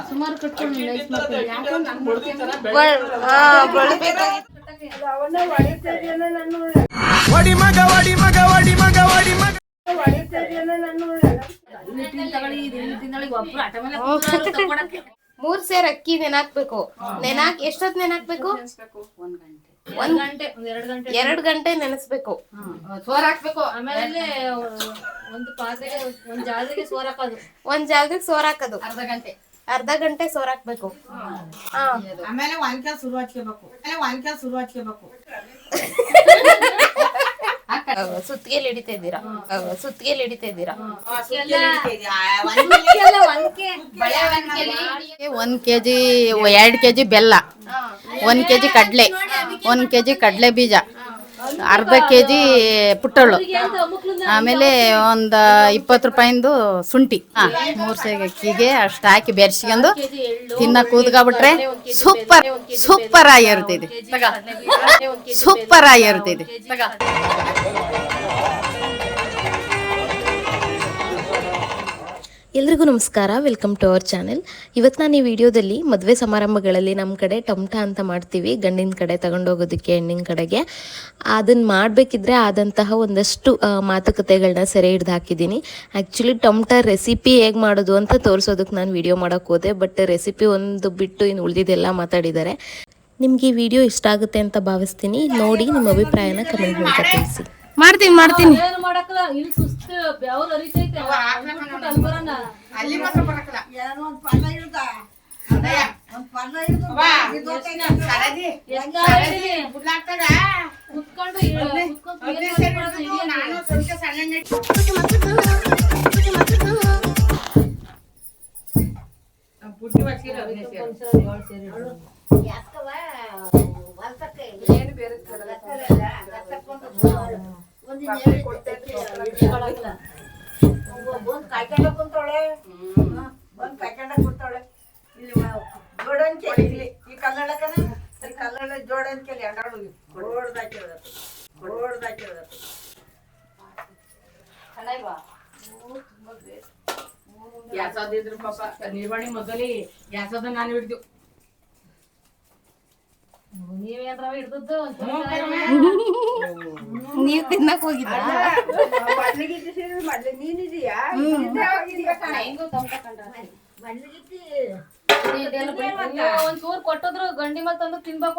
ಸುಮಾರು ಕಟ್ಕೊಂಡು ಮೂರ್ ಸೇರ್ ಅಕ್ಕಿ ನೆನಾಕ್ಬೇಕು. ಎಷ್ಟೊತ್ ನೆನಾಕ್ಬೇಕು? 1 ಗಂಟೆ 2 ಗಂಟೆ ನೆನೆಸ್ಬೇಕು. ಸೋರ್ ಹಾಕ್ಬೇಕು. ಆಮೇಲೆ ಒಂದು ಪಾತ್ರೆಗೆ ಒಂದ್ ಜಾಗಕ್ಕೆ ಸೋರ್ ಹಾಕೋದು. ಅರ್ಧ ಗಂಟೆ ಸೋರ್ ಹಾಕ್ಬೇಕು. ಆಮೇಲೆ ವಾಂಕ್ಯ ಶುರು ಹಚ್ಕೋಬೇಕು. ಸುತ್ತಿಗೆಲ್ ಹಿಡಿತಾ ಇದ್ದೀರಾ? ಒಂದ್ ಕೆಜಿ 2 ಕೆಜಿ ಬೆಲ್ಲ, 1 ಕೆಜಿ ಕಡ್ಲೆ, 1 ಕೆಜಿ ಕಡ್ಲೆ ಬೀಜ, ಅರ್ಧ ಕೆಜಿ ಪುಟ್ಟಳು, ಆಮೇಲೆ ಒಂದು 20 ರೂಪಾಯಿಂದು ಶುಂಠಿ, 3 ಸೇಗೆ ಅಕ್ಕಿಗೆ ಅಷ್ಟು ಹಾಕಿ ಬೆರೆಸ್ಕೊಂಡು ತಿನ್ನ ಕೂತ್ಕೊಬಿಟ್ರೆ ಸೂಪರ್ ಆಗಿರ್ತದೆ. ಎಲ್ರಿಗೂ ನಮಸ್ಕಾರ, ವೆಲ್ಕಮ್ ಟು ಅವರ್ ಚಾನೆಲ್. ಇವತ್ತು ನಾನು ಈ ವಿಡಿಯೋದಲ್ಲಿ ಮದುವೆ ಸಮಾರಂಭಗಳಲ್ಲಿ ನಮ್ಮ ಕಡೆ ಟೊಮಟ ಅಂತ ಮಾಡ್ತೀವಿ, ಗಂಡಿನ ಕಡೆ ತಗೊಂಡೋಗೋದಕ್ಕೆ ಹೆಣ್ಣಿನ ಕಡೆಗೆ. ಅದನ್ನು ಮಾಡಬೇಕಿದ್ರೆ ಆದಂತಹ ಒಂದಷ್ಟು ಮಾತುಕತೆಗಳನ್ನ ಸೆರೆ ಹಿಡ್ದು ಹಾಕಿದ್ದೀನಿ. ಆ್ಯಕ್ಚುಲಿ ಟೊಮಟ ರೆಸಿಪಿ ಹೇಗೆ ಮಾಡೋದು ಅಂತ ತೋರಿಸೋದಕ್ಕೆ ನಾನು ವಿಡಿಯೋ ಮಾಡೋಕ್ಕೆ ಹೋದೆ, ಬಟ್ ರೆಸಿಪಿ ಒಂದು ಬಿಟ್ಟು ಇನ್ನು ಉಳಿದಿದ್ದೆಲ್ಲ ಮಾತಾಡಿದ್ದಾರೆ. ನಿಮ್ಗೆ ಈ ವಿಡಿಯೋ ಇಷ್ಟ ಆಗುತ್ತೆ ಅಂತ ಭಾವಿಸ್ತೀನಿ. ನೋಡಿ ನಿಮ್ಮ ಅಭಿಪ್ರಾಯನ ಕಮೆಂಟ್ ಮೂಲಕ ತಿಳಿಸಿ. ಮಾಡ್ತೀನಿ ಏನು ಮಾಡಕ್ಕಲ್ಲ. ಇಲ್ಲಿ ಸುಸ್ತು ಬೆವರು ಹರಿತೈತೆ. ಅಲ್ಲಿ ಮಾತ್ರ ಬರಕಲ್ಲ. ಗ್ಯಾಸದಿದ್ರು ಪಾಪ ನಿರ್ವಹಣೆ ಮೊದಲೇ ಗ್ಯಾಸದ ನಾನು ಹಿಡ್ದು ನೀವೇನ್ರ ಹಿಡ್ದದ್ದು ನೀವು ತಿನ್ನಕ್ ಹೋಗಿದ್ರ? ಒಂಚೂರ್ ಕೊಟ್ಟದ್ರು ಗಂಡಿ ಮಲ್ ತಂದು ತಿನ್ಬೇಕು.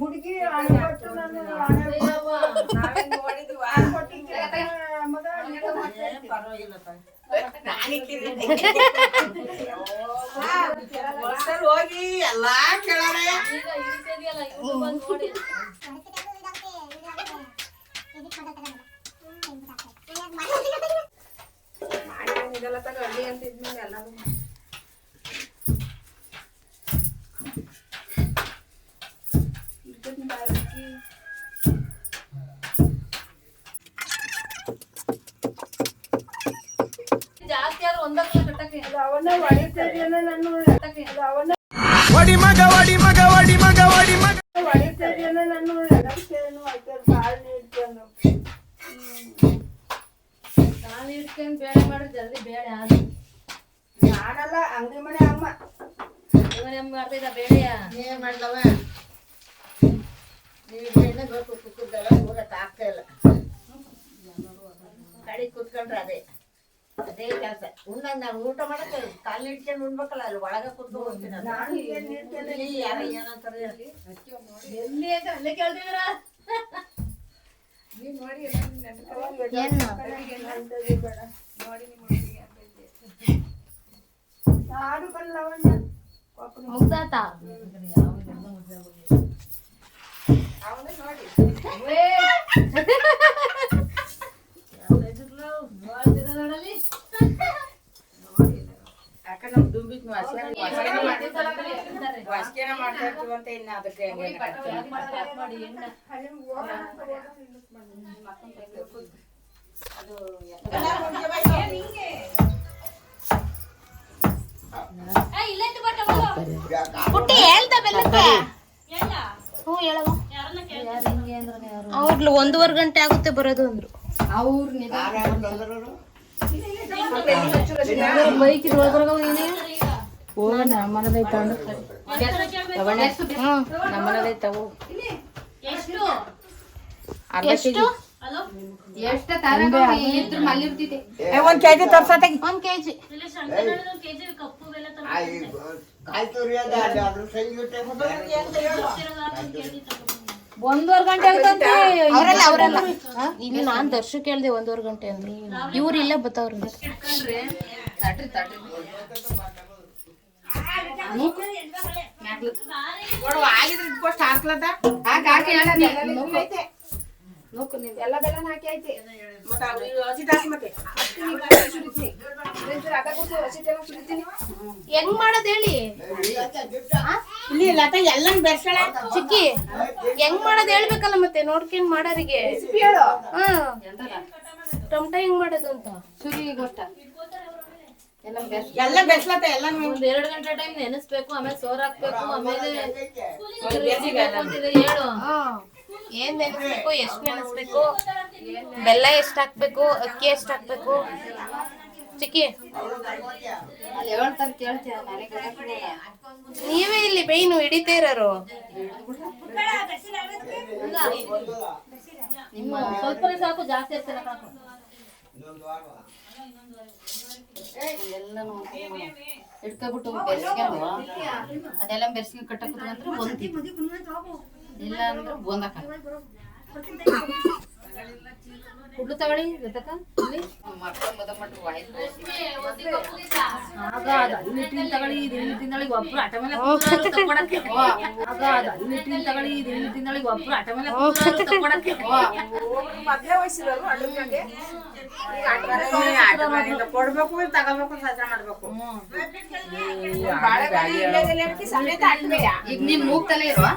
ಹುಡುಗಿ ಹೋಗಿ ಎಲ್ಲಾ ಕೇಳಾರೆ. ಇದೆಲ್ಲ ತಗ ಅಡ್ಡಿ ಅಂತ ಇದ್ಮೇಲೆ ಎಲ್ಲರೂ ಜಾಸ್ತಿ ಆದ್ರೂ ಒಂದಕ್ಕೆ ಕಟ್ಟಕ್ಕೆ ಅವನ್ನ ಹೊಡಿತೇನೆ ನಾನು ಅವನ್ನ ಹೊಡಿತೇನೆ ನಾನು ಎಲ್ಲಕ್ಕೇನು ಕಾಲು ನೀಡ್ತೇನೆ. ಕಾಲು ಇಟ್ಕೊಂಡು ಬೇಳೆ ಮಾಡಿ ಜಲ್ದಿ ಬೇಳೆ ಆದ್ರು ಮಾಡಲ್ಲ. ಅಂಗಡಿ ಮನೆ ಅಮ್ಮ ಮಾಡ್ತಿದ್ದ ಬೇಳೆಯ ಏನ್ ಮಾಡ್ದವ ನೀವು ಕುಕ್ಕುದ್ದಲ್ಲ ಊರಕ್ಕೆ ಆಗ್ತಾ ಇಲ್ಲ. ಕಡಿ ಕುತ್ಕೊಂಡ್ರೆ ಅದೇ ಕೆಲಸ. ನಾನು ಊಟ ಮಾಡಕ್ಕೆ ಕಾಲು ಇಟ್ಕೊಂಡು ಉಣ್ಬೇಕಲ್ಲ, ಅಲ್ಲಿ ಒಳಗೆ ಕುದ್ದು ಹೋಗ್ತೀನಿ. ಯಾರ ಏನಂತಾರೆ ಎಲ್ಲಿ ಅಂತ ಅಲ್ಲೇ ಕೇಳ್ತಿದ್ರ ನೀವು ನೋಡಿ ಹಾಡು ಬರಲ್ಲ ಮುಗ್ದಾತ ಅವನೇ ನೋಡಿ ಯಾಕಂದ್ರೆ ನಮ್ ದುಂಬಿಕ್ ವಾಸ್ಕೇನ ಮಾಡ್ತಾ ಇರ್ತೀವಂತ ಇನ್ನ ಅದಕ್ಕೆ ಅದು ಪುಟ್ಟಿ ಹೇಳ್ದ ಬೆಲ್ಲಕ್ಕೆ ಹ್ಞೂ ಹೇಳವ ಅವ್ರು 1:15 ಗಂಟೆ ಆಗುತ್ತೆ ಬರೋದು ಅಂದ್ರು. ಬೈಕ್ ಇದ್ರೊಳಗ ಎಷ್ಟು ಒಂದ್ ಕೆಜಿ ತರ್ಸತ್ತಾಗಿ 1 kg. ಒಂದೂವರೆ ಗಂಟೆ ಆಯ್ತಂತೆ. ಅವರಲ್ಲ ಇಲ್ಲಿ ನಾನ್ ದರ್ಶಕ್ ಕೇಳ್ದೆ 1:15 ಗಂಟೆ ಅಂದ್ರು. ಇವ್ರು ಇಲ್ಲ ಬತ್ತವ್ರ. ಎಲ್ಲ ಬೆಲ್ಲ ಹಾಕಿ ಐತಿ ಹೆಂಗ್ ಮಾಡೋದ್ ಹೇಳಿ ಚಿಕ್ಕಿ, ಹೆಂಗ್ ಮಾಡೋದ್ ಹೇಳ್ಬೇಕಲ್ಲ ಮತ್ತೆ ನೋಡ್ಕೊಂಡ್ ಮಾಡೋರಿಗೆ. ಟೊಮಟ ಹೆಂಗ್ ಮಾಡೋದು ಅಂತ ಎಲ್ಲ ಬೆಸ್ಲತ್ತ ಎಲ್ಲ ಒಂದ್ 2 ಗಂಟೆ ಟೈಮ್ ನೆನೆಸ್ಬೇಕು, ಆಮೇಲೆ ಸೋರ್ ಹಾಕ್ಬೇಕು, ಆಮೇಲೆ ಹೇಳು ಏನ್ ನೆನೆಸ್ಬೇಕು, ಎಷ್ಟ್ ನೆನೆಸ್ಬೇಕು, ಬೆಲ್ಲ ಎಷ್ಟ್ ಹಾಕ್ಬೇಕು, ಅಕ್ಕಿ ಎಷ್ಟ್ ಹಾಕ್ಬೇಕು ಚಿಕ್ಕಿ? ನೀವೇ ಇಲ್ಲಿ ಬೈನು ಹಿಡಿತಾ ಇರೋರು. ಸ್ವಲ್ಪನೇ ಸಾಕು, ಜಾಸ್ತಿ ಆಗ್ತಿಲ್ಲ ಸಾಕು. ಇಟ್ಕೊಬಿಟ್ಟು ಬೆರ್ಸ್ಕೊಂಡು ಅದೆಲ್ಲ ಬೆರ್ಸ್ಕೊಂಡು ಕಟ್ಟಕ್ಕೆ ಅಂದ್ರೆ ಒಂದ್ ಇಲ್ಲ ಅಂದ್ರೆ ಬೋಂದಕ ಕುಡ್ಲು ತಗೊಳ್ಳಿ ಜೊತೆಕ ಇಲ್ಲಿ ಆಗ ಅದು ಅಲ್ಲಿ ತಗೊಳ್ಳಿ ಇದು ಇಲ್ಲಿ ತಿಂದಳಿಗೆ ಒಬ್ರು ಆಟ ಮೇಲೆ ತಗೊಳಕ್ಕೆ. ಆಗ ಅದು ಅಲ್ಲಿ ತಗೊಳ್ಳಿ ಇದು ಇಲ್ಲಿ ತಿಂದಳಿಗೆ ಒಬ್ರು ಆಟ ಮೇಲೆ ತಗೊಳಕ್ಕೆ. ಮದ್ವೆ ವಯಸ್ಸಿರೋರು ಅಡುಗೆ ಕೊಡ್ಬೇಕು ತಗೋಬೇಕು ಸಜ್ಜ ಮಾಡ್ಬೇಕು. ಸಮೇತ ಅಡ್ಬೇಯ ಈಗ ನೀನ್ ಮೂಗ್ತಲೇ ಇರುವ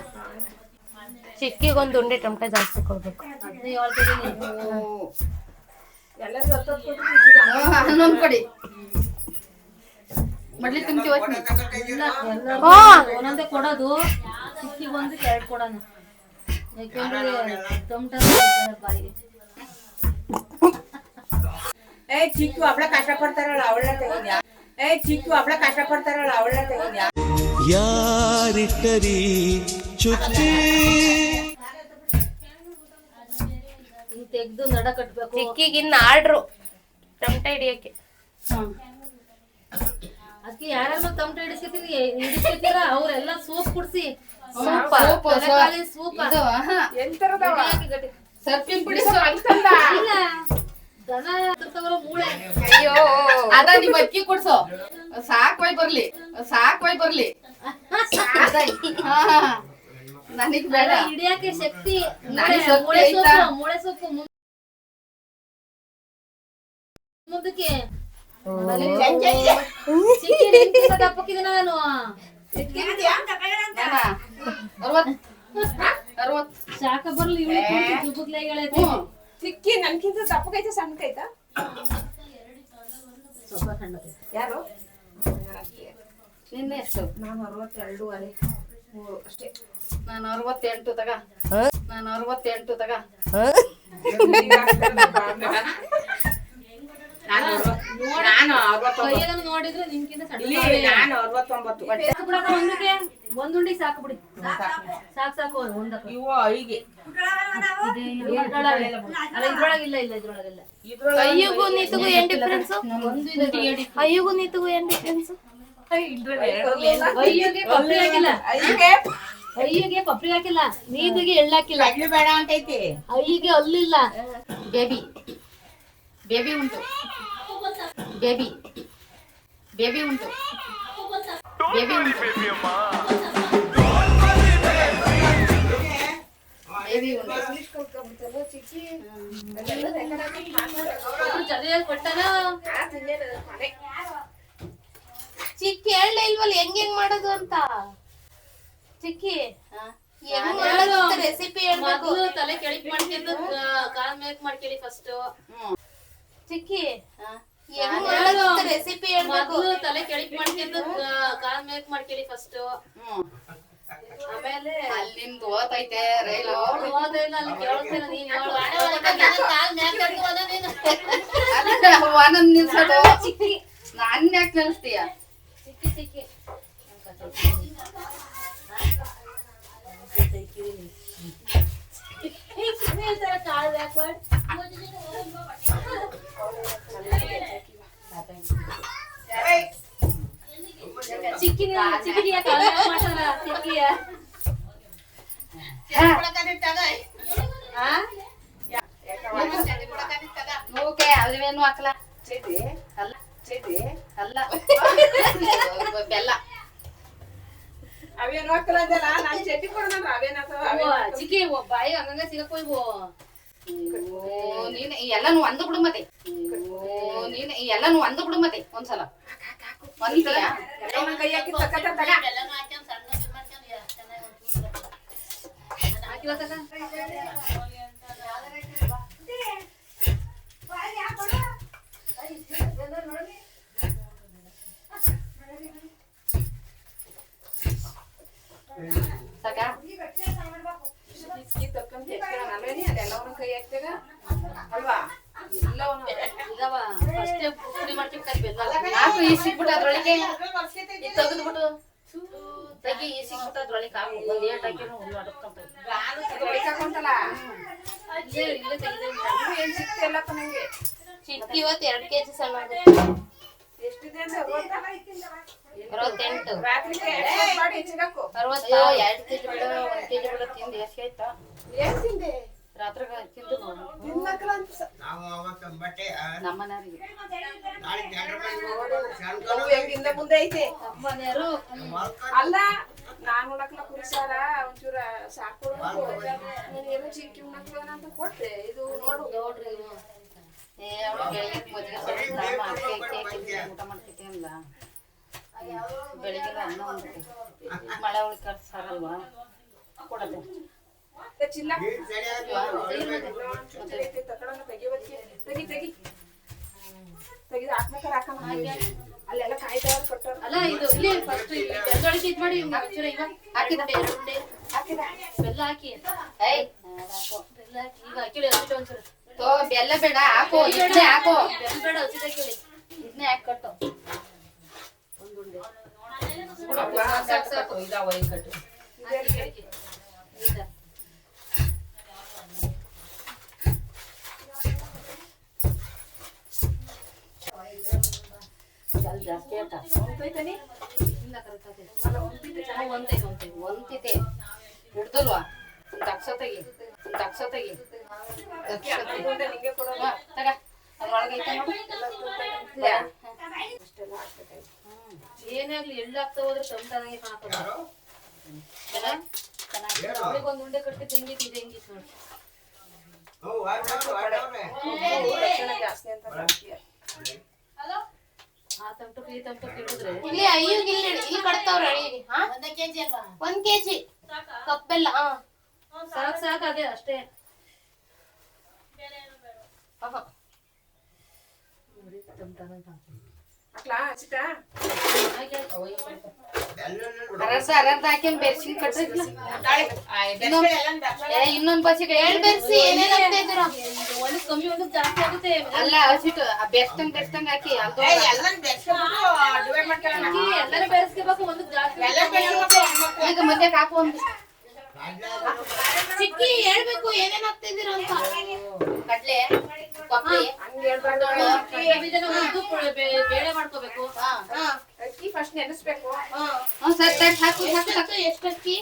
ಚಿಕ್ಕಿಗೊಂದು ಉಂಡೆ ಟೊಮಟ ಜಾಸ್ತಿ ಕೊಡ್ಬೇಕು. ಹನ್ನೊಂದು ಕೊಡಿ ಮಡ್ಲಿ ತುಂಬ್ತೀವಿ ಒಂದೊಂದೇ ಕೊಡೋದು, ಚಿಕ್ಕಿಗೊಂದು 2 ಕೊಡೋಣ. ಯಾಕೆಂದ್ರೆ ಟೊಮಟ ಬಾಯಿಗೆ ಚಿಕ್ಕು ಹಬ್ಳ ಕಷ್ಟ ಪಡ್ತಾರಲ್ಲ ಅವಳ ತೆಗಿದ್ಯಾ? ಚಿಕ್ಕು ಹಬ್ಳ ಕಷ್ಟ ಪಡ್ತಾರಲ್ಲ ಅವಳ ತೆಗಿದ್ಯಾ? ಯಾರಿಟ್ಟರಿ ಚುಚ್ಚಿ ತೆಗ್ದು ನಡ ಕಟ್ಬೇಕು. ಚಿಕ್ಕಿಗಿನ್ನ ಆರ್ಡ್ರು ಟೊಮಟ ಹಿಡಿಯಕ್ಕೆ. ಅದಕ್ಕೆ ಯಾರು ಟೊಮಟ ಹಿಡಿಸ್ಕೊತೀರ ಅವ್ರೆಲ್ಲ ಸೂಪ್ ಕುಡ್ಸಿ, ಸೂಪ ಸೂಪ್ ಸರ್ಪಿನ ಪುಡಿ ಇಲ್ಲ ದನ ತರ್ತಾವಲ್ಲ ಮೂಳೆ. ಅಯ್ಯೋ ಅದ ನಿಮ್ ಅಕ್ಕಿ ಕೊಡ್ಸೋ ಸಾಕ್ವೈ ಬರ್ಲಿ ನನಗ್ ಬೇಡ ಹಿಡಿಯಕ್ಕೆ ಶಕ್ತಿ ನನಗ್ ಶಕ್ತಿ ಮೂಳೆ ಐತಾ? ಸೊಪ್ಪು ಮೂಳೆ ಸೊಪ್ಪು ಮುಂದಕ್ಕೆ ದಪ್ಪಕ್ಕಿದ್ದೀನ ನಾನು. 60 ಶಾಖ ಬರ್ಲಿ ದುಬುಕ್ಲೆಗಳೈತೆ. ಚಿಕ್ಕಿ ನನ್ಕಿಂತ ದಪ್ಪಕೈತೆ ಸಣ್ಣಕೈತಾ? ಸ್ವಲ್ಪ ಸಣ್ಣ ಯಾರು? ನಿನ್ನೆ ಎಷ್ಟು? ನಾನು 62 ಅಷ್ಟೇ. ನಾನು 68 ತಗ. ನಾನು 68 ತಗ. ನಾನು 69. ಕೈಯದನ್ನು ನೋಡಿದ್ರೆ ನಿಮ್ಗಿಂತ ಇಲ್ಲಿ ನಾನು 69. ಒಂದುಂಡಿ ಸಾಕು ಬಿಡಿ, ಸಾಕು ಒಂದಕ್ಕೆ. ಇವು ಐಗೆ ಇದ್ರೊಳಗಿಲ್ಲ ಇದ್ರೊಳಗಿಲ್ಲ. ಅಯ್ಯಗೂ ನೀತಿಗೂ ಏನ್ ಡಿಫ್ರೆನ್ಸ್? ಅಯ್ಯಗೂ ನೀತಿಗೂ ಏನ್ ಡಿಫ್ರೆನ್ಸ್? ಅಯ್ಯೋಗೆ ಪಪ್ರಿ ಹಾಕಿಲ್ಲ, ಅಯ್ಯೋಗೆ ಪಪ್ರಿ ಹಾಕಿಲ್ಲ, ನೀತಿಗೆ ಎಳ್ಳು ಹಾಕಿಲ್ಲ, ಅಗ್ಲಿ ಬೇಡ ಅಂತೈತಿ. ಅಯ್ಯಿಗೆ ಅಲ್ಲಿಲ್ಲ. ಬೇಬಿ ಉಂಟು ಬೇಬಿ ಉಂಟು ಬೇಬಿ ಉಂಟು ಚೆನ್ನಾಗಿ ಕೊಟ್ಟಾನ. ಚಿಕ್ಕಿ ಹೇಳಲೇ ಇಲ್ವಲ್ಲ ಹೆಂಗ್ ಮಾಡೋದು ಅಂತ. ಚಿಕ್ಕಿ ಹೆಂಗ್ ಮಾಡೋದು ಅಂತ ರೆಸಿಪಿ ಹೇಳ್ಬೇಕು. ಮೊದ್ಲು ತಲೆ ಕೆಳಕ್ ಮಾಡ್ಕೊಂಡು ಕಾಲ್ ಮೇಕ್ ಮಾಡ್ಕೊಳ್ಳಿ ಫಸ್ಟ್. ಚಿಕ್ಕಿ ರೆಸಿಪಿ ಮೊದ್ಲು ತಲೆ ಕೆಳಕ್ ಮಾಡ್ಕೊಂಡು ಕಾಲ್ ಮೇಕ್ ಮಾಡ್ಕೊಳ್ಳಿ ಫಸ್ಟ್. ಆಮೇಲೆ ಅಲ್ಲಿಂದ ಓತೈತೆ ರೈಲು. ಓದಿಲ್ಲ ಅಲ್ಲಿ ಕೇಳಿಸ್ತಿಲ್ಲ ನೀನ್ ಹೇಳು. ಕಾಲ್ ಮೇಕ್ ಹಾಕಿ ಓದ ನೀನು. ಒಂದೊಂದ್ ನಿಲ್ಸೋದು ನಾನ್ ಯಾಕೆ ಕಳಿಸ್ತೀಯ? ಚಿಕ್ಕಿ ಕಾಲ್ ಬ್ಯಾಕ್ವರ್ಡ್ ಚಿಕ್ಕಿನ ಕಾಲ್ ಮಾಡ್ತಾರ ಚಿಕ್ಕಿಯ. ಮೂಕೆ ಅಲ್ವೇನು ಹಾಕ್ಲ ಅಲ್ಲ ಅಲ್ಲ ಬೆಲ್ಲ ಅವೇನು ಹಾಕಲದಲ್ಲ ನಾನು ಚಟ್ನಿ ಕೊಡೋಣ ಅವೇನಾಗ್ತವ ಚಿಕ್ಕಿ ಬಾಯಿಗೆ ಹಂಗಂಗ ಸಿಗಕ್ಕೋಯ್ವು. ನೀನ್ ಎಲ್ಲಾನು ಅಂದು ಬಿಡು ಮತ್ತೆ. ನೀನ್ ಎಲ್ಲಾನು ಅಂದು ಬಿಡು ಮತ್ತೆ ಒಂದ್ಸಲ ಒಂದಿಯಾ ಎಲ್ಲವನ್ನ ಕೈ ಹಾಕಿ ತಕ್ಕತ್ತ ತಗ ಸಾಕಾ? ತಕ್ಕಂತ ಅಲ್ವೇನಿ ಅದೆಲ್ಲವನ್ನ ಕೈ ಹಾಕ್ತಾಗ ಅಲ್ವಾ ಎಲ್ಲವನ್ನ ಇದಾವ ಫಸ್ಟೇ ಪುಡಿ ಮಾಡ್ತಿರ್ತಾರೆ ಬೆಲ್ಲ. ಹಾಕು ಈ ಸಿಕ್ಬಿಟ್ಟು ಅದ್ರೊಳಗೆ ಇದು ತೆಗೆದ್ಬಿಟ್ಟು ತೆಗಿ ಈ ಸಿಕ್ಬಿಟ್ಟು ಅದ್ರೊಳಗೆ ಹಾಕು. ಒಂದ್ ಏಟ್ ಹಾಕಿನೂ ಹುಲ್ಲು ಅಡಕ್ಕೊಂತ ಹೊಡಿಕಾಕೊಂತಲ್ಲ ಇಲ್ಲೇ ತೆಗೆದ ಏನ್ ಸಿಕ್ತಿಲ್ಲಪ್ಪ ನಂಗೆ. ಚಿಕ್ಕಿ ಇವತ್ತು 2 kg ಸಣ್ಣ ಎಷ್ಟಿದೆ ಅಂತ ಗೊತ್ತಾ? 68 ರಾತ್ರಿಗೆ ಎಕ್ಸ್ಪೋರ್ಟ್ ಮಾಡಿ ಹೆಚ್ಚಿಗಾಕು 62 2 kg ಬಿಡ 1 kg ಬಿಡ ತಿಂದು ಎಷ್ಟು ಆಯ್ತಾ? ಏನ್ ತಿಂದೆ ರಾತ್ರಿ ತಿಂದು ನೋಡು. ತಿನ್ನಕ್ಕಲ್ಲ ಅಂತ ನಮ್ಮನೆಯವ್ರಿಗೆ ಅವು ಹೆಂಗಿಂದ ಮುಂದೆ ಐತೆ ನಮ್ಮನೆಯವರು ಅಲ್ಲ ನಾನ್ ಉಣ್ಣಕ್ಲ ಕುರಿಸಾರ ಒಂಚೂರ ಸಾಕು ನನಗೇನೋ ಚಿಕ್ಕಿ ಉಣ್ಣಕ್ಲ ಅಂತ ಕೊಟ್ಟೆ ಇದು ನೋಡು ನೋಡ್ರಿ ಏ ಅವಳು ಬೆಳಿಗ್ಗೆ ಮಜ್ಜಿಗೆ ಸ್ವಲ್ಪ ಊಟ ಮಾಡ್ತಿದ್ದೆ ಅಲ್ಲ ಬೆಳಿಗ್ಗೆ ಅನ್ನ ಉಂಟೆ ಮಳೆ ಉಳ್ಕ ಸಾರಲ್ವಾ ಕೊಡತ್ತೆ ಚಿಲ್ಲ ತಕೊಳ್ಳೋಣ ತೆಗಿಯೋದಕ್ಕೆ ತೆಗಿ ತೆಗಿದು ಹಾಕ್ಬೇಕಾರೆ ಹಾಕಮ್ಮ ಅಲ್ಲೆಲ್ಲ ಕಾಯ್ದವ್ರು ಕೊಟ್ಟವ್ರು ಅಲ್ಲ ಇದು ಇಲ್ಲಿ ಫಸ್ಟ್ ಬೆಲ್ಲೊಳಗೆ ಇದು ಮಾಡಿ ಒಂಚೂರ ಇವ ಹಾಕಿದ 2 ಉಂಡೆ ಹಾಕಿದ ಬೆಲ್ಲ ಹಾಕಿ ಏಯ್ ಬೆಲ್ಲ ಹಾಕಿ ಈಗ ಹಾಕಿಡಿ ಹಸಿಟ್ಟು ಒಂಚೂರು ತೋ ಬೆಲ್ಲ ಬೇಡ ಹಾಕು ಇದನ್ನೇ ಹಾಕು ಬೆಲ್ಲ ಬೇಡ ಹಸಿಟ್ಟು ಹಾಕಿಡಿ ಇದನ್ನೇ ಹಾಕಿ ಕಟ್ಟು ಒಂದುಂಡೆ ಸಾಕು ಇದಾವ ಈ ಕಟ್ಟು ಹಾಕಿ ಈಗ ಅಲ್ಲಿ ಜಾಸ್ತಿ ಆಟ ಹೋಯ್ತಾನೆ ಇಲ್ಲ ಕರೆಕ್ಟ್ ಆಗಿದೆ ಒಂತಿದೆ ಹಿಡ್ದಲ್ವಾ ಒಂದು ತಗ್ಸೋತೆಗಿ ನಿಂಗೆ ಕೊಡೋಣ ತಗ ಅದ್ರೊಳಗೆ ಐತೆ ನೋಡು ಅಷ್ಟೆಲ್ಲ ಹಾಕ್ಬೇಕಾಯ್ತು ಏನೇ ಆಗ್ಲಿ ಎಳ್ಳು ಹಾಕ್ತಾ ಹೋದ್ರೆ ತಂತಾನಾಗೆ ಕಾಣತ್ತದ. ಅವಳಿಗೆ ಒಂದು ಉಂಡೆ ಕಟ್ಟಿದ್ದು ಹೆಂಗಿತ್ತು ಇದು ಹೆಂಗಿತ್ತು ನೋಡಿ. ಲಕ್ಷಣ ಜಾಸ್ತಿ ಅಂತ ಬಾಕಿ ಆ ತಂಟು ಈ ತಂಟು ಹಿಡಿದ್ರೆ ಇಲ್ಲಿ ಅಯ್ಯೋಗಿ ಇಲ್ಲಿ ಕಟ್ತಾವ್ರ ಅಳಿಗೆ 1 kg ಅಲ್ವಾ? 1 kg ಕಪ್ಪೆಲ್ಲ ಸಾಕು ಅದೇ ಅಷ್ಟೇ. ಹಾಕ್ಲಾ ಚಿಕ್ಕ ಅರ್ಧ ಹಾಕಿ ಬೆರ್ಸಿನ ಕಟ್ಟಿದ್ಲ ಇನ್ನೊಂದ್ ಬಸಿಗೆ ಬೆರ್ಸಿ ಏನೇನ್ ಹಾಕ್ತಾ ಇದ್ದೀರಾ? ಒಂದು ಕಮ್ಮಿ ಒಂದು ಜಾಸ್ತಿ ಆಗುತ್ತೆ. ಅಲ್ಲ ಹಸಿಟ್ಟು ಬೆಸ್ತಂಗ್ ಹಾಕಿ ಅದು ಎಲ್ಲರೂ ಬೆರೆಸ್ಕೋಬೇಕು ಒಂದು ಜಾಸ್ತಿ ಈಗ ಮಧ್ಯಕ್ಕೆ ಹಾಕು ಒಂದು ಚಿಕ್ಕಿ ಹೇಳ್ಬೇಕು ಏನೇನ್ ಹಾಕ್ತಾ ಇದ್ದೀರಾ ಅಂತ. ಕಡ್ಲೆ ಕೊಬ್ಬರಿ ಬೀಜನ ಹುರ್ದು ಬೇಳೆ ಮಾಡ್ಕೋಬೇಕು. ಅಕ್ಕಿ ಫಸ್ಟ್ ನೆನೆಸ್ಬೇಕು ಹಾಕು ಎಷ್ಟು ಅಕ್ಕಿ?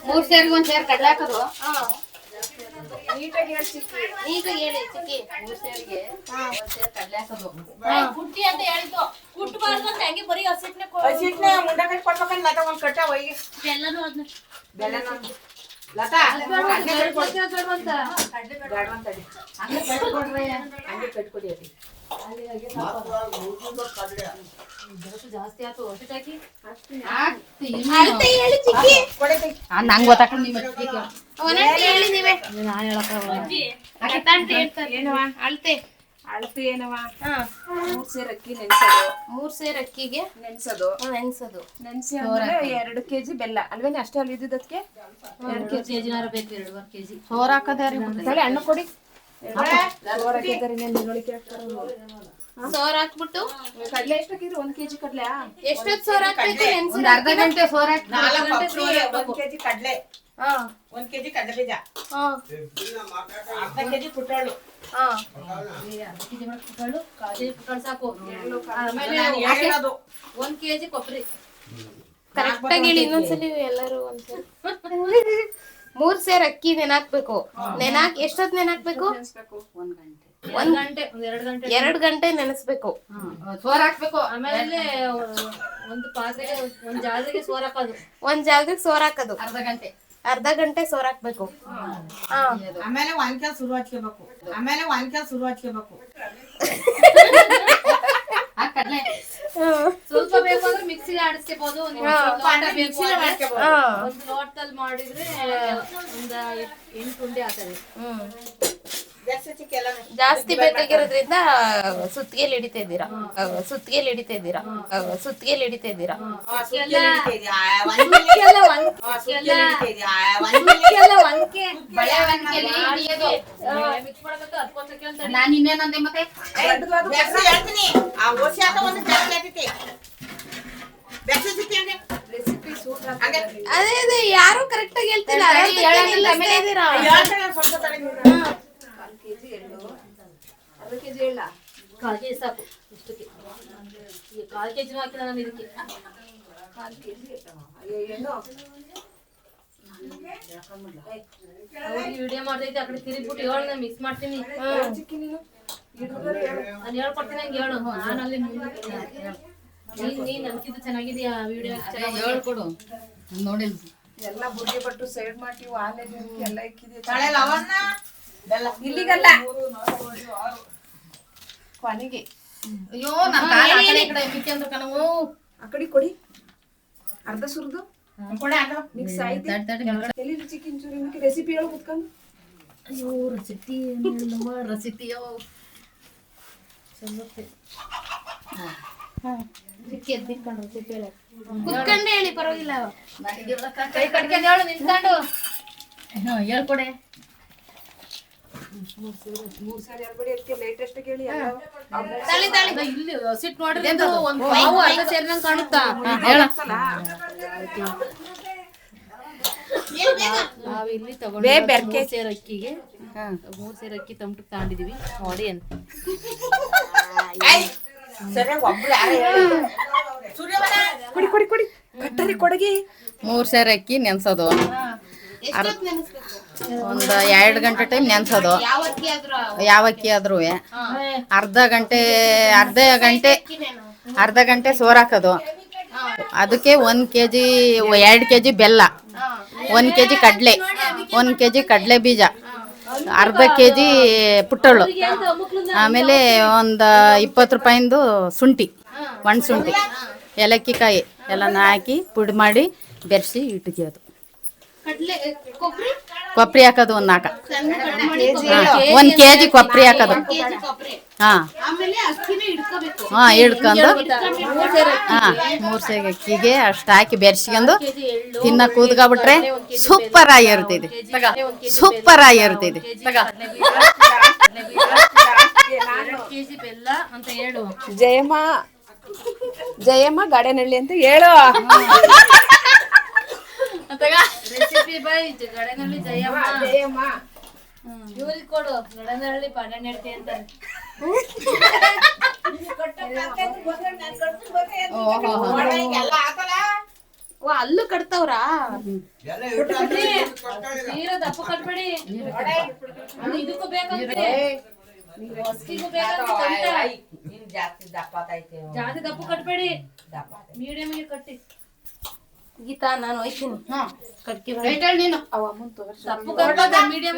3 ಸೇರಿಗೆ 1 ಸೇರ್ ಕಡ್ಲೆ ಹಾಕೋದು ನೀಟಾಗಿ ಹೇಳಿ ಚಿಕ್ಕಿ ಈಗ ಹೇಳಿ ಚಿಕ್ಕಿ. 3 ಸೇರಿಗೆ 1 ಸೇರ್ ಕಡ್ಲೆ ಹಾಕೋದು ಕುಟ್ಟಿ ಅಂತ ಹೇಳಿದ್ದು ಕುಟ್ಟಬಾರ್ದು ಅಂತ ಹಂಗೆ ಬರೀ ಹಸಿಟ್ನೆ ಹಸಿಟ್ನ ಮುಂಡ ಕಟ್ಟಿ ಕೊಡ್ಬೇಕಂತ ಲತಾ ಒಂದ್ ಕಟ್ಟ ಒಯ್ಗೆ ಬೆಲ್ಲನು ಅದನ್ನ ಬೆಲ್ಲನ ಲತಾ ಹಂಗೆ ಕಟ್ಕೊಡಿ ಬೇಡವಂತ ಬೇಡವಂತಡಿ ಹಂಗೆ ಕಟ್ಕೊಡ್ರಿ ಹಂಗೆ ಕಟ್ಕೊಡಿ ಅತಿ ಜಾಸ್ತಿ ಆಯ್ತು ಹಸಿಟ್ಟು ಹಾಕಿ ಹೇಳಿ ಚಿಕ್ಕಿ. ಕೊಡಿ ನಂಗೆ ಗೊತ್ತಾಕೊಂಡು ನಿಮ್ಮ ಒಂದೊಂದು ಹೇಳಿ ನೀವೇ. ನಾನು ಹೇಳಕ್ಕ ಏನವ ಅಳತೆ ಅಳತೆ ಏನವ ಹಾ 3 ಸೇರ್ ಅಕ್ಕಿ ನೆನ್ಸೋದು 3 ಸೇರ್ ಅಕ್ಕಿಗೆ ನೆನ್ಸೋದು ನೆನ್ಸೋದು ನೆನ್ಸಿ ಆದ್ಮೇಲೆ 2 ಕೆಜಿ ಬೆಲ್ಲ ಅಲ್ವೇನೆ ಅಷ್ಟೇ ಅಲ್ಲಿ ಇದ್ದದಕ್ಕೆ 2 ಕೆಜಿನಾರ ಬೇಕು 2.5 ಕೆಜಿ ಸೋರ್ ಹಾಕದಾರಿ ತಲೆ ಹಣ್ಣು ಕೊಡಿ ಸೋರ್ ಹಾಕ್ಬಿಟ್ಟು ಕಡ್ಲೆ ಎಷ್ಟು ಹಾಕಿದ್ರಿ 1 ಕೆಜಿ ಕಡ್ಲೆ ಎಷ್ಟೊತ್ತು ಸೋರ್ ಹಾಕ್ಬೇಕು ಒಂದ್ ಅರ್ಧ ಗಂಟೆ ಸೋರ್ ಹಾಕಿ 1 ಕೆಜಿ ಕಡ್ಲೆ ಹಾ 1 ಕೆಜಿ ಕಡ್ಲೆ ಬೀಜ ಹಾ ಅರ್ಧ ಕೆಜಿ ಪುಟಾಳು ಹಾ ಅರ್ಧ ಕೆಜಿ ಪುಟ್ಟಾಳು 1 ಕೆಜಿ ಪುಟ್ಟಾಳು ಸಾಕು ಆಮೇಲೆ ನಾನು ಹೇಳಿರೋದು 1 ಕೆಜಿ ಕೊಬ್ಬರಿ ಕರೆಕ್ಟ್ ಆಗಿ ಹೇಳಿ ಇನ್ನೊಂದ್ಸಲಿ ಎಲ್ಲರೂ ಒಂದ್ಸಲಿ 3 ಸೇರ್ ಅಕ್ಕಿ ನೆನಾಕ್ಬೇಕು ಎಷ್ಟೊತ್ತು ನೆನಾಕ್ಬೇಕು 1 ಗಂಟೆ 2 ಗಂಟೆ 2 ಗಂಟೆ ನೆನೆಸ್ಬೇಕು ಸೋರ್ ಹಾಕ್ಬೇಕು. ಆಮೇಲೆ ಒಂದು ಪಾತ್ರೆಗೆ ಒಂದು ಜಾಲರಿಗೆ ಸೋರ್ ಹಾಕೋದು ಒಂದ್ ಜಾಗಕ್ಕೆ ಸೋರ್ ಹಾಕೋದು ಅರ್ಧ ಗಂಟೆ ಸೋರ್ ಹಾಕ್ಬೇಕು ಹಾ ಆಮೇಲೆ ವಾಂಕ್ಯ ಶುರು ಹಚ್ಕೋಬೇಕು ಕಡ್ಲೆ ಸ್ವಲ್ಪ ಬೇಕು ಅಂದ್ರೆ ಮಿಕ್ಸಿಗೆ ಆಡಿಸ್ಕೋಬಹುದು ಒಂದು ಲೋಟದಲ್ಲಿ ಮಾಡಿದ್ರೆ ಒಂದು 8 ಉಂಡೆ ಆಗ್ತದೆ ಜಾಸ್ತಿ ಬೇಕಾಗಿರೋದ್ರಿಂದ ಸುತ್ತಿಗೆಲಿ ಹಿಡಿತಾ ಇದ್ದೀರಾ ನಾನ್ ಇನ್ನೇನಂದೆ ಮತ್ತೆ ಅದೇ ಯಾರು ಕರೆಕ್ಟ್ ಆಗಿ ಹೇಳ್ತಿಲ್ಲ ಅರ್ಧ ಕೆಜಿ ಎಳ್ಳ 1/4 ಕೆಜಿ ಸಾಕು ಇಷ್ಟಕ್ಕೆ 1/4 ಕೆಜಿನೂ ಹಾಕಿಲ್ಲ ನಾನು ಇದಕ್ಕೆ 1/4 ಕೆಜಿ ಎಣ್ಣು ಅವ್ರಿಗೆ ವಿಡಿಯೋ ಮಾಡ್ತೈತೆ ಆ ಕಡೆ ತಿರುಗ್ಬಿಟ್ಟು ಹೇಳು ನಾನು ಮಿಕ್ಸ್ ಮಾಡ್ತೀನಿ ಚಿಕ್ಕಿ ನೀನು ನಾನು ಹೇಳ್ಕೊಡ್ತೀನಿ ಹಂಗೆ ಹೇಳು ನಾನು ಅಲ್ಲಿ ಮುಂದೆ ನೀನ್ ನನ್ಕಿದ್ದು ಚೆನ್ನಾಗಿದೆಯಾ ವಿಡಿಯೋ ಚೆನ್ನಾಗಿ ಹೇಳ್ಕೊಡು ನೋಡಿ ಎಲ್ಲ ಬುರ್ಗೆ ಬಟ್ಟು ಸೈಡ್ ಮಾಡಿ ಆಲೆ ಎಲ್ಲ ಇಕ್ಕಿದೆ ತಳೆ ಲವಣ್ಣ ಬೆಲ್ಲ ಇಲ್ಲಿಗಲ್ಲ ಕೊನೆಗೆ ಅಯ್ಯೋ ನನ್ ಕಾಲ ಆ ಕಡೆ ಈ ಕಡೆ ಮಿಕ್ಕಿ ಅಂದ್ರು ಕಣವು ಆ ಕಡೆ ಕೊಡಿ ಅರ್ಧ ಸುರಿದು ಕೊಡೆ ಹಾಕು. ಮಿಕ್ಸ್ ಆಯ್ತು ಎಲ್ಲಿ ಚಿಕನ್ ಚೂರಿ ರೆಸಿಪಿ ಹೇಳು ಕುತ್ಕೊಂಡು ಅಯ್ಯೋ ರೆಸಿಪಿ ರೆಸಿಪಿಯೋ ಕುತ್ಕೊಂಡೆ ಹೇಳಿ ಪರವಾಗಿಲ್ಲ ಕೈ ಕಟ್ಕೊಂಡು ಹೇಳು ನಿಂತ್ಕೊಂಡು ಹೇಳ್ಕೊಡೆ 3 ಸಾರಿ ಎಲ್ಬಡಿ ಅದಕ್ಕೆ ಲೇಟೆಸ್ಟ್ ಕೇಳಿ ಎಲ್ಲ ಇಲ್ಲಿ ಸಿಟ್ ನೋಡ್ರಿ ಒಂದು ಪಾವು ಅರ್ಧ ಸೇರಿದಂಗೆ ಕಾಣುತ್ತಾ ನಾವು ಇಲ್ಲಿ ತಗೊಂಡು 3 ಸೇರ್ ಅಕ್ಕಿಗೆ 3 ಸೇರ್ ಅಕ್ಕಿ ತಮಟಕ್ಕೆ ತಗೊಂಡಿದೀವಿ ನೋಡಿ ಅಂತ ಸರಿ ಒಬ್ಳು ಯಾರು ಹೇಳು ಸೂರ್ಯಮನ ಕೊಡಿ ಕೊಡಿ ಕೊಡಿ ಕಟ್ಟರಿ ಕೊಡಗಿ 3 ಸೇರ್ ಅಕ್ಕಿ ನೆನ್ಸೋದು ಒಂದ್ 2 ಗಂಟೆ ಟೈಮ್ ನೆನ್ಸೋದು ಯಾವ ಅಕ್ಕಿ ಆದ್ರೂ ಅರ್ಧ ಗಂಟೆ ಸೋರ್ ಹಾಕೋದು ಅದಕ್ಕೆ 1 ಕೆಜಿ 2 ಕೆಜಿ ಬೆಲ್ಲ 1 ಕೆಜಿ ಕಡ್ಲೆ 1 ಕೆಜಿ ಕಡ್ಲೆ ಬೀಜ ಅರ್ಧ ಕೆಜಿ ಪುಟ್ಟಳು ಆಮೇಲೆ ಒಂದು 20 ರೂಪಾಯಿಂದು ಶುಂಠಿ ಒಣ ಶುಂಠಿ ಏಲಕ್ಕಿ ಕಾಯಿ ಎಲ್ಲನ ಹಾಕಿ ಪುಡಿ ಮಾಡಿ ಬೆರೆಸಿ ಇಟ್ಕೋದು ಕೊಬ್ಬರಿ ಹಾಕೋದು 4 1 ಕೆಜಿ ಕೊಬ್ಬರಿ ಹಾಕೋದು ಹಿಡ್ಕೊಂಡು 3 ಸೇರ್ ಅಕ್ಕಿಗೆ ಅಷ್ಟು ಹಾಕಿ ಬೆರೆಸ್ಕೊಂಡು ತಿನ್ನ ಕೂದ್ಕೊಬಿಟ್ರೆ ಸೂಪರ್ ಆಗಿರ್ತೈತಿ ಕೆಜಿ ಬೆಲ್ಲ ಅಂತ ಹೇಳು ಜಯಮ್ಮ ಗಾಡೆನಹಳ್ಳಿ ಅಂತ ಹೇಳು ರೆಸಿಪಿ ಬೈ ಗಡನಹಳ್ಳಿ ಜಯಮ್ಮ ಇವ್ರಿಗೆ ಕೊಡು ಗಡನಹಳ್ಳಿ ಪಡಣೆ ಹೇಳ್ತಿ ಅಂತ ಅಲ್ಲೂ ಕಟ್ತವ್ರಾ ನೀರು ದಪ್ಪ ಕಟ್ಬೇಡಿ ಇದಕ್ಕೂ ಬೇಕಂತೆ ಹೊಸ್ಕಿಗೂ ಬೇಕಂತೆ ಜಾಸ್ತಿ ಜಾಸ್ತಿ ದಪ್ಪ ಕಟ್ಬೇಡಿ ಮೀಡಿಯಂ ಆಗಿ ಕಟ್ಟಿ ಗೀತಾ ನಾನು ಹೋಯ್ತೀನಿ ನೀನು ದಪ್ಪ ಕಟ್ಬೇಕು ಮೀಡಿಯಂ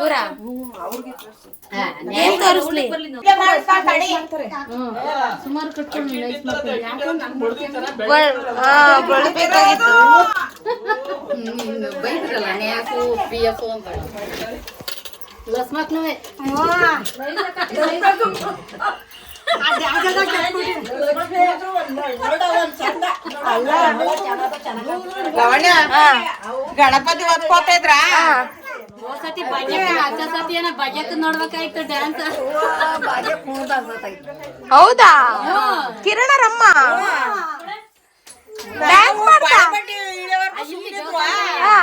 ಏನ್ ತೋರಿಸ್ಲಿ ಸುಮಾರು ಕಟ್ಕೊಂಡು ಲೈಫ್ ಬಳಬೇಕಾಗಿತ್ತು ಬೈದ್ರಲ್ಲ ನ್ಯಾಸು ಪಿ ಎಫ್ ಅಂತ ಗಣಪತಿ ಹೊತ್ಕೋತಾ ಇದ್ರ ನೋಡ್ಬೇಕಾಯ್ತು ಡ್ಯಾನ್ಸ್. ಹೌದಾ ಕಿರಣರಮ್ಮ ಡ್ಯಾನ್ಸ್ ಮಾಡ್ತಾ ಹಾ.